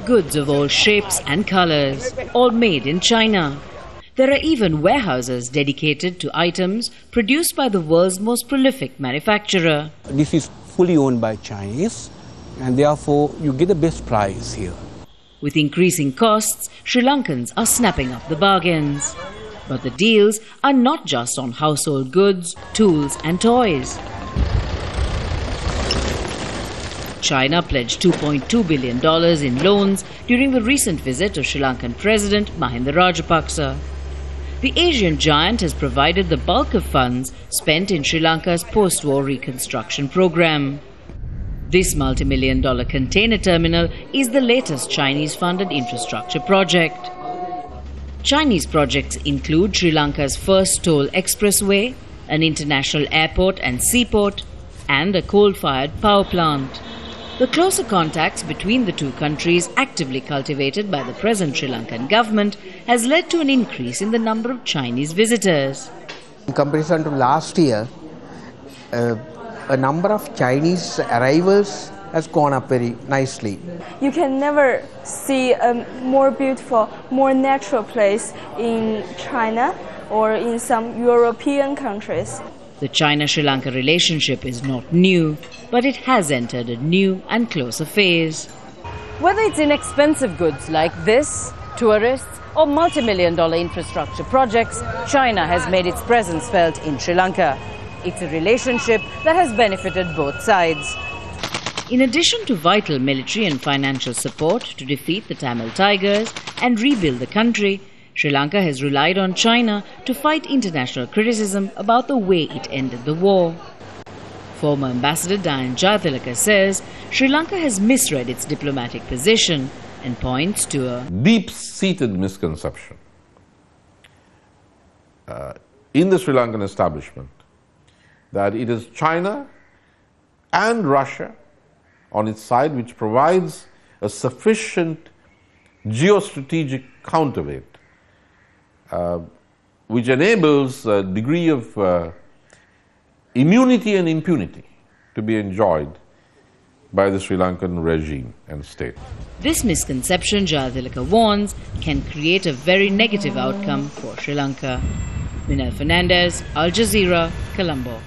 Goods of all shapes and colors, all made in China. There are even warehouses dedicated to items produced by the world's most prolific manufacturer. This is fully owned by Chinese, and therefore you get the best price here. With increasing costs, Sri Lankans are snapping up the bargains. But the deals are not just on household goods, tools and toys. China pledged $2.2 billion in loans during the recent visit of Sri Lankan President Mahinda Rajapaksa. The Asian giant has provided the bulk of funds spent in Sri Lanka's post-war reconstruction program. This multi-million-dollar container terminal is the latest Chinese-funded infrastructure project. Chinese projects include Sri Lanka's first toll expressway, an international airport and seaport, and a coal-fired power plant. The closer contacts between the two countries, actively cultivated by the present Sri Lankan government, has led to an increase in the number of Chinese visitors. In comparison to last year, a number of Chinese arrivals has gone up very nicely. You can never see a more beautiful, more natural place in China or in some European countries. The China-Sri Lanka relationship is not new, but it has entered a new and closer phase. Whether it's inexpensive goods like this, tourists, or multi-million-dollar infrastructure projects, China has made its presence felt in Sri Lanka. It's a relationship that has benefited both sides. In addition to vital military and financial support to defeat the Tamil Tigers and rebuild the country, Sri Lanka has relied on China to fight international criticism about the way it ended the war. Former Ambassador Diane Jayathilaka says Sri Lanka has misread its diplomatic position and points to a deep-seated misconception in the Sri Lankan establishment that it is China and Russia on its side which provides a sufficient geostrategic counterweight which enables a degree of immunity and impunity to be enjoyed by the Sri Lankan regime and state. This misconception, Jazeera warns, can create a very negative outcome for Sri Lanka. Minelle Fernandez, Al Jazeera, Colombo.